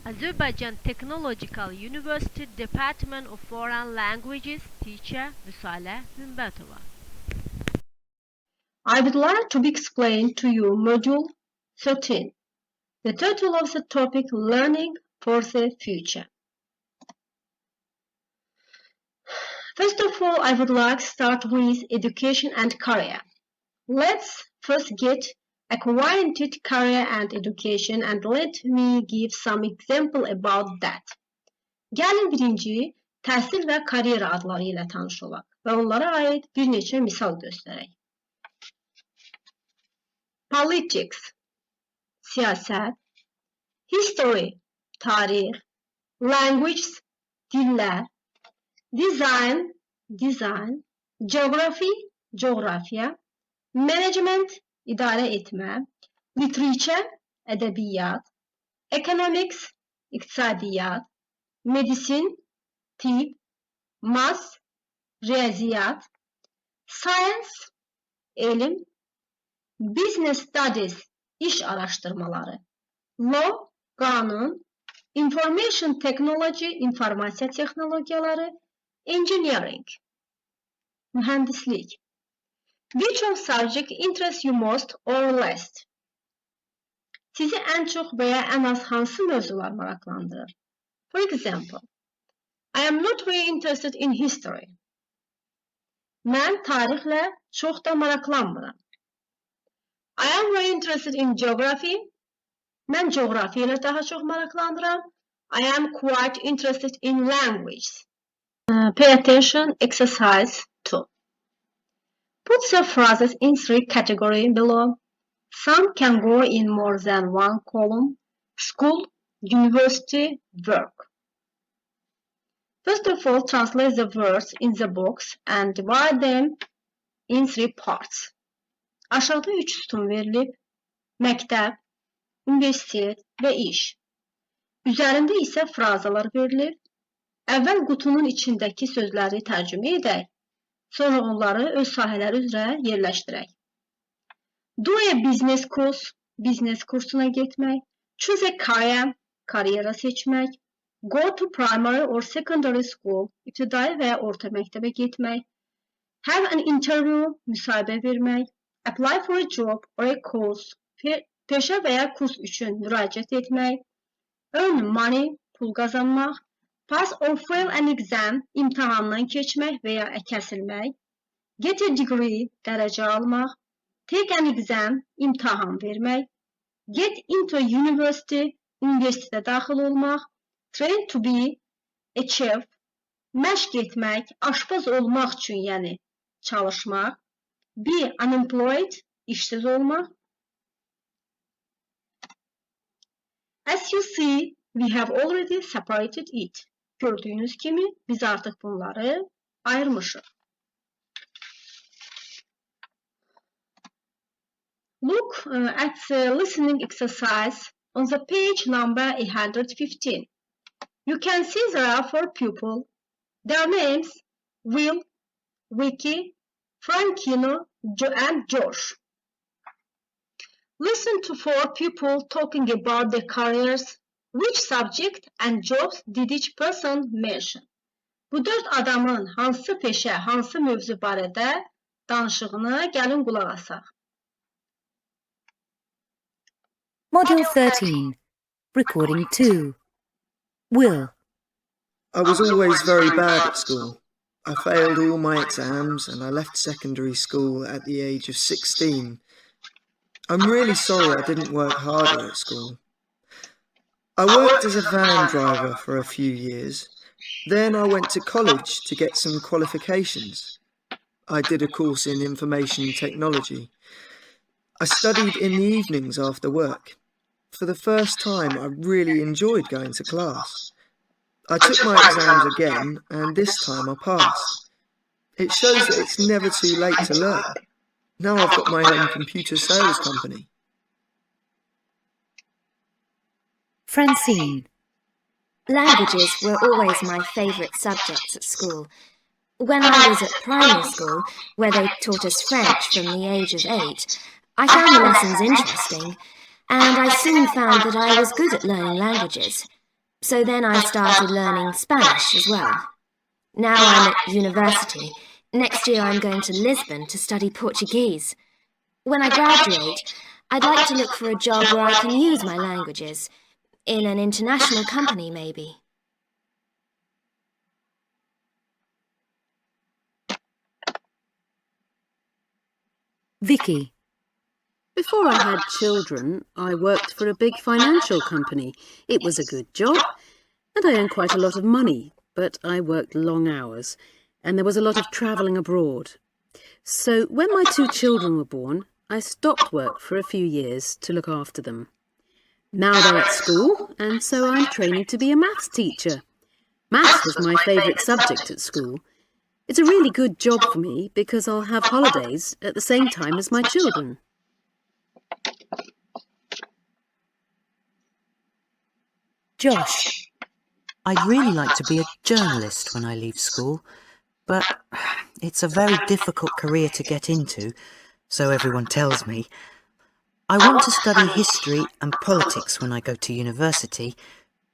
Azerbaijan Technological University Department of Foreign Languages teacher Vüsalə Hümbətova. I would like to explain to you Module 13. The title of the topic Learning for the Future. First of all, I would like to start with education and career. Let's first get acquainted career and education and let me give some example about that. Gəlin birinci təhsil və karyera adları ilə tanış olaq və onlara aid bir neçə misal göstərək. Politics, siyasət, history, tarix, languages, dillər, design, geography, coğrafya, management, idarə etmə, literature, ədəbiyyat, economics, iqtisadiyyat, medicine, tibb, math, riyaziyyat, science, elm, business studies, iş araşdırmaları, law, qanun, information technology, informasiya texnologiyaları, engineering, mühəndislik. Which of subject interests you most or less? Sizi ən çox və ya ən az hansı mövzular maraqlandırır? For example, I am not very interested in history. Mən tarixlə çox da maraqlanmıram. I am very interested in geography. Mən coğrafiya ilə daha çox maraqlanıram. I am quite interested in language. Pay attention, exercise 2. Put the phrases in three categories below. Some can go in more than one column. School, university, work. First of all, translate the words in the box and divide them in three parts. Aşağıda 3 sütun verilib. Məktəb, universitet və iş. Üzərində isə frazalar verilib. Əvvəl qutunun içindəki sözləri tərcümə edək. Sonra onları öz sahələri üzrə yerləşdirək. Do a business course, business kursuna getmək. Choose a career, karyera seçmək. Go to primary or secondary school, ibtidai və ya orta məktəbə getmək. Have an interview, müsahibə vermək. Apply for a job or a course, peşə və ya kurs üçün müraciət etmək. Earn money, pul qazanmaq. Pass or fail an exam, imtahandan keçmək və ya kəsilmək. Get a degree, dərəcə almaq. Take an exam, imtahan vermək. Get into a university, universitetə daxil olmaq. Train to be a chef, məşq etmək, aşpaz olmaq üçün, yəni çalışmaq. Be unemployed, işsiz olmaq. As you see, we have already separated it. Gördüyünüz kimi, biz artıq bunları ayırmışıq. Look at the listening exercise on the page number 115. You can see there are 4 people. Their names, Will, Vicky, Frankino, and Josh. Listen to 4 people talking about their careers. Which subject and jobs did each person mention? Bu 4 adamın hansı peşə, hansı mövzu barədə danışığına gəlin qulaq asaq. Module 13. Recording 2. Will. I was always very bad at school. I failed all my exams and I left secondary school at the age of 16. I'm really sorry I didn't work harder at school. I worked as a van driver for a few years. Then I went to college to get some qualifications. I did a course in information technology. I studied in the evenings after work. For the first time, I really enjoyed going to class. I took my exams again, and this time I passed. It shows that it's never too late to learn. Now I've got my own computer sales company. Francine. Languages were always my favourite subjects at school. When I was at primary school, where they taught us French from the age of 8, I found the lessons interesting, and I soon found that I was good at learning languages. So then I started learning Spanish as well. Now I'm at university. Next year I'm going to Lisbon to study Portuguese. When I graduate, I'd like to look for a job where I can use my languages. In an international company, maybe. Vicky. Before I had children, I worked for a big financial company. It was a good job, and I earned quite a lot of money, but I worked long hours, and there was a lot of travelling abroad. So when my 2 children were born, I stopped work for a few years to look after them. Now they're at school, and so I'm training to be a maths teacher. Maths was my favourite subject at school. It's a really good job for me because I'll have holidays at the same time as my children. Josh. I'd really like to be a journalist when I leave school, but it's a very difficult career to get into, so everyone tells me. I want to study history and politics when I go to university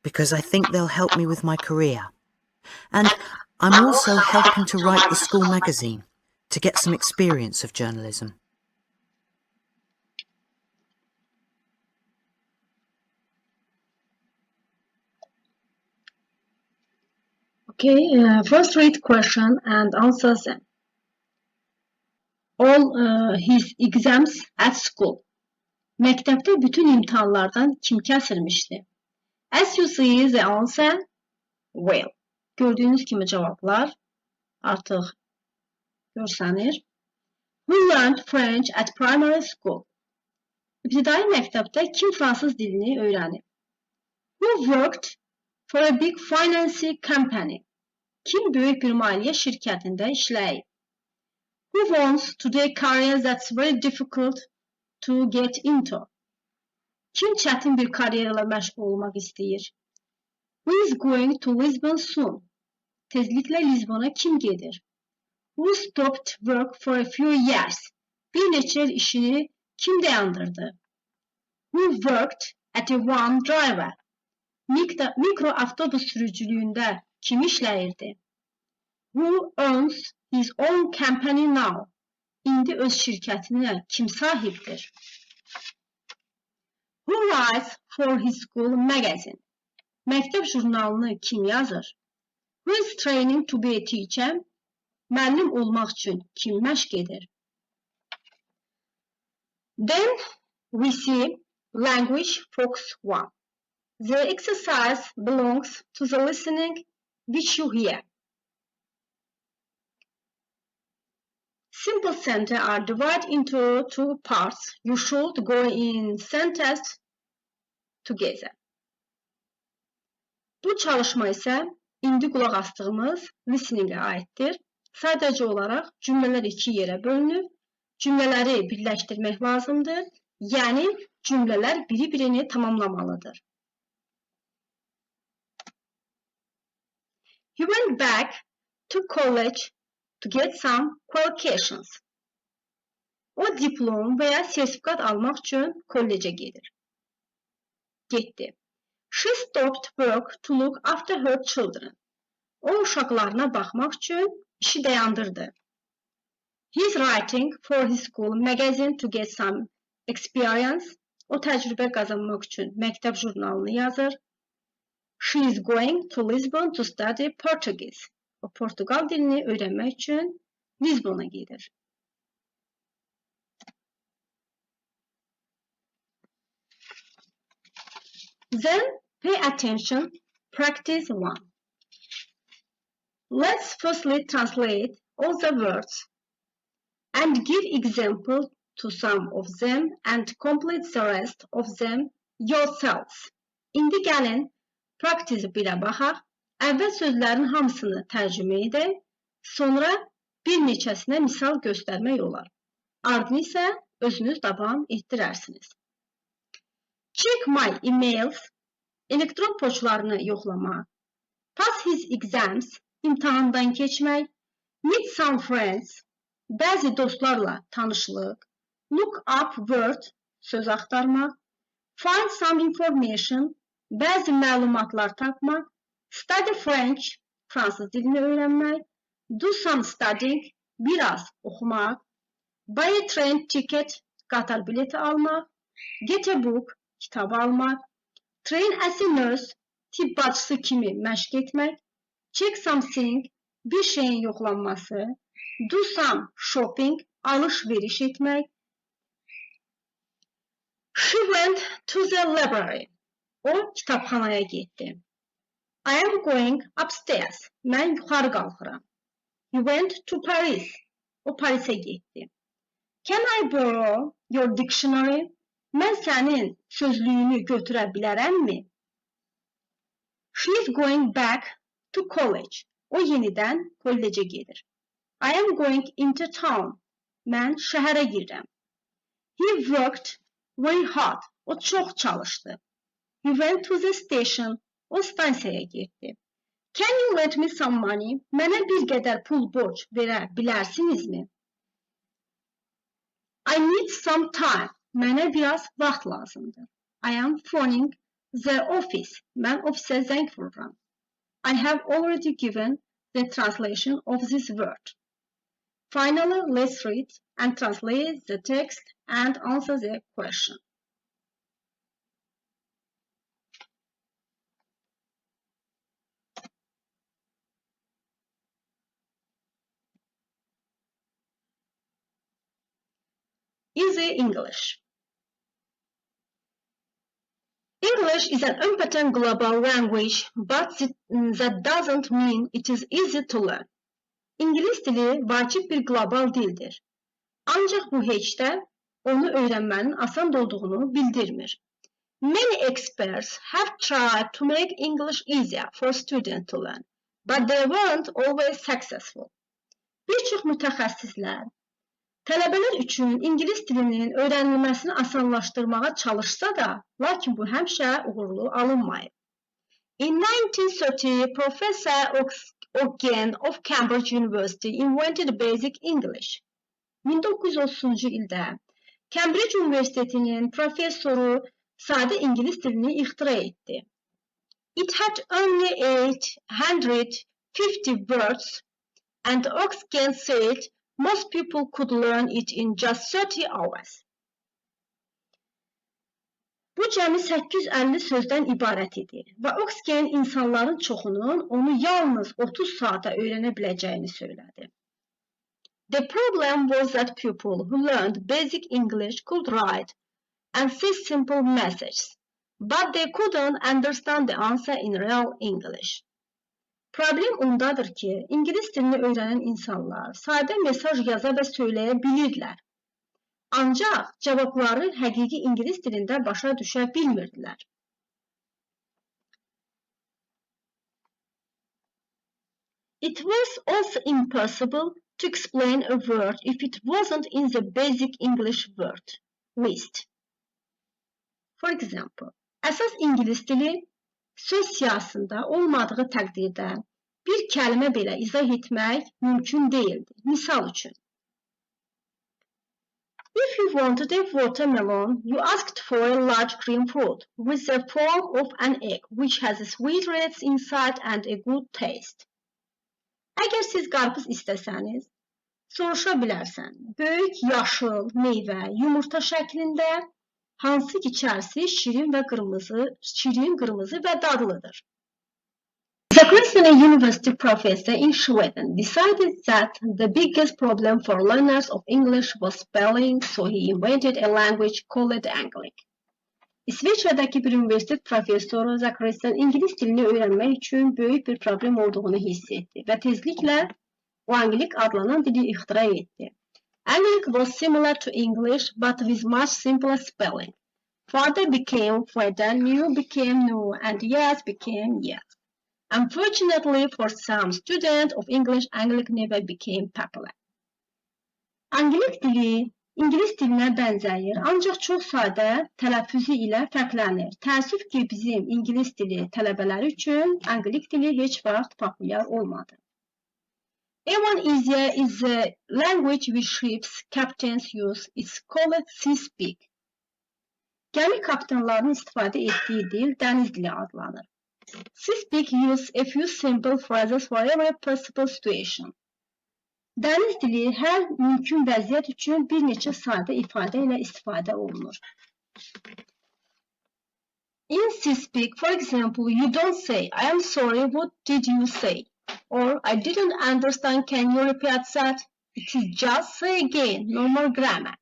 because I think they'll help me with my career. And I'm also helping to write the school magazine to get some experience of journalism. Okay, first read question and answer them. All his exams at school. Məktəbdə bütün imtahanlardan kim kəsilmişdi? As you see the answer, well. Gördüyünüz kimi cavablar artıq görsənir. Who learned French at primary school? İbtidai məktəbdə kim fransız dilini öyrənib? Who worked for a big finance company? Kim böyük bir maliyyə şirkətində işləyib? Who wants to do a career that's very difficult to get into? Kim çətin bir karyerlə məşğul olmaq istəyir? Who is going to Lisbon soon? Tezliklə Lisbona kim gedir? Who stopped work for a few years? Bir neçə il işini kim dayandırdı? Who worked at a van driver? Mikro avtobus sürücülüyündə kim işləyirdi? Who owns his own company now? İndi öz şirkətinə kim sahibdir? Who writes for his school magazine? Məktəb jurnalını kim yazır? Who is training to be a teacher? Müəllim olmaq üçün kim məşq edir? Then we see language focus 1. The exercise belongs to the listening which you hear. Simple sentences are divided into 2 parts. You should go in sentence together. Bu çalışma isə indi qulaq asdığımız listening-ə aiddir. Sadəcə olaraq cümlələr 2 yerə bölünür. Cümlələri birləşdirmək lazımdır. Yəni cümlələr biri-birini tamamlamalıdır. He went back to college to get some qualifications. O diplom və ya sertifikat almaq üçün kollecə gedir. Getdi. She stopped work to look after her children. O uşaqlarına baxmaq üçün işi dayandırdı. He is writing for his school magazine to get some experience. O təcrübə qazanmaq üçün məktəb jurnalını yazır. She is going to Lisbon to study Portuguese. O Portugal dilini öyrənmək üçün Lisbona gedir. Then pay attention, practice 1. Let's firstly translate all the words and give example to some of them and complete the rest of them yourselves. İndi gəlin, practice 1-ə baxaq. Əvvəl sözlərin hamısını tərcümə edək, sonra bir neçəsinə misal göstərmək olar. Ardını isə özünüz davam etdirərsiniz. Check my emails, elektron poçtlarını yoxlamaq. Pass his exams, imtahandan keçmək. Meet some friends, bəzi dostlarla tanışlıq. Look up word, söz axtarmaq. Find some information, bəzi məlumatlar tapmaq, study French, fransız dilini öyrənmək, do some studying, biraz oxumaq, buy a train ticket, qatar bileti almaq, get a book, kitab almaq, train as a nurse, tibb bacısı kimi məşq etmək, check something, bir şeyin yoxlanması, do some shopping, alış-veriş etmək. She went to the library. O kitabxanaya getdi. I am going upstairs. Mən yuxarı qalxıram. He went to Paris. O Parisə getdi. Can I borrow your dictionary? Mən sənin sözlüyünü götürə bilərəmmi? She is going back to college. O yenidən kollecə gedir. I am going into town. Mən şəhərə girirəm. He worked very hard. O çox çalışdı. He went to the station. O stansiyaya getdi. Can you lend me some money? Mənə bir qədər pul borc verə bilərsinizmi? I need some time. Mənə biraz vaxt lazımdır. I am phoning the office. Mən ofisə zəng vururam. I have already given the translation of this word. Finally, let's read and translate the text and answer the question. Easy English. English is an important global language, but that doesn't mean it is easy to learn. İngilis dili vacib bir global dildir. Ancaq bu heç də onu öyrənmənin asan olduğunu bildirmir. Many experts have tried to make English easier for students to learn, but they weren't always successful. Bir çox mütəxəssislər tələbələr üçün İngilis dilinin öyrənilməsini asanlaşdırmağa çalışsa da, lakin bu həmişə uğurlu alınmayıb. In 1930, Professor Ogden of Cambridge University invented basic English. 1930-cu ildə Cambridge Universitetinin professoru sadə İngilis dilini ixtira etdi. It had only 850 words, and Ogden said most people could learn it in just 30 hours. Bu cəmi 850 sözdən ibarət idi və Ogden insanların çoxunun onu yalnız 30 saata öyrənə biləcəyini söylədi. The problem was that people who learned basic English could write and say simple messages, but they couldn't understand the answer in real English. Problem ondadır ki, İngilis dilini öyrənən insanlar sadə mesaj yaza və söyləyə bilirlər. Ancaq cavabları həqiqi İngilis dilində başa düşə bilmirdilər. It was also impossible to explain a word if it wasn't in the basic English word list. For example, əsas İngilis dili söz siyahısında olmadığı təqdirdə bir kəlmə belə izah etmək mümkün deyildi. Misal üçün, if you wanted a watermelon, you asked for a large green fruit with the form of an egg, which has sweet reds inside and a good taste. Əgər siz qarpız istəsəniz, soruşa bilərsən, böyük yaşıl meyvə yumurta şəklində, hansı ki içərisi şirin, qırmızı və dadlıdır. Xarici University professor in Sweden decided that the biggest problem for learners of English was spelling, so he invented a language called Anglic. İsveçrədəki bir universitet professoru Xarici İngilis dilini öyrənmək üçün böyük bir problem olduğunu hiss etdi və tezliklə o Anglik adlanan dili ixtira etdi. Anglic was similar to English, but with much simpler spelling. Father became father, new became new, and yes became yes. Unfortunately for some students of English, Anglic never became popular. Anglik dili İngilis dilinə bənzəyir, ancaq çox sadə tələffüzü ilə fərqlənir. Təəssüf ki, bizim İngilis dili tələbələri üçün Anglik dili heç vaxt populyar olmadı. Even easier is the language which ships captains use. It's called sea speak. Gəmi kapitanlarının istifadə etdiyi dil dəniz dili adlanır. Speak use a few simple phrases for every possible situation. Dəniz dili hər mümkün vəziyyət üçün bir neçə sadə ifadə ilə istifadə olunur. In speak, for example, you don't say, I am sorry, what did you say? Or, I didn't understand, can you repeat that? It is just say again, normal grammar.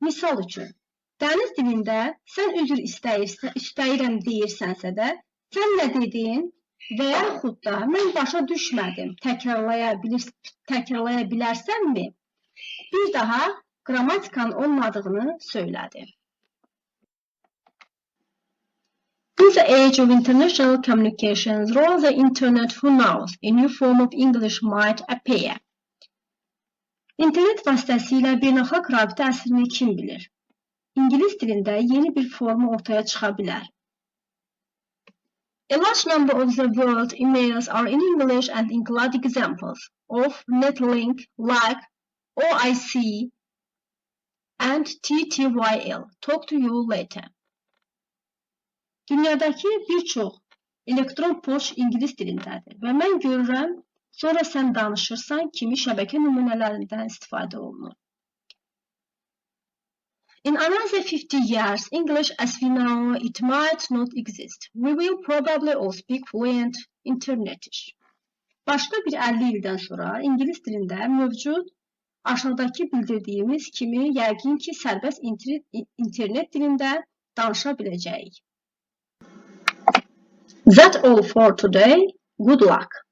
Misal üçün, dəniz dilində sən üzr istəyirəm deyirsənsə də, sən nə dedin və yaxud da mən başa düşmədim, təkrarlaya bilərsənmi? Bir daha qrammatikanın olmadığını söylədi. In the age of international communications, through the internet, who knows, a new form of English might appear. İnternet vasitəsilə beynəlxalq rabitə əsrini kim bilir? İngilis dilində yeni bir forma ortaya çıxa bilər. A large number of the world emails are in English and include examples of netlink, like, OIC, and TTYL. Talk to you later. Dünyadakı bir çox elektron poçt İngilis dilindədir və mən görürəm, sonra sən danışırsan kimi şəbəkə nümunələrindən istifadə olunur. In another 50 years, English as we know it might not exist. We will probably all speak fluent internetish. Başqa bir 50 ildən sonra İngilis dilində mövcud aşağıdakı bildirdiyimiz kimi yəqin ki sərbəst internet dilində danışa biləcəyik. That's all for today. Good luck.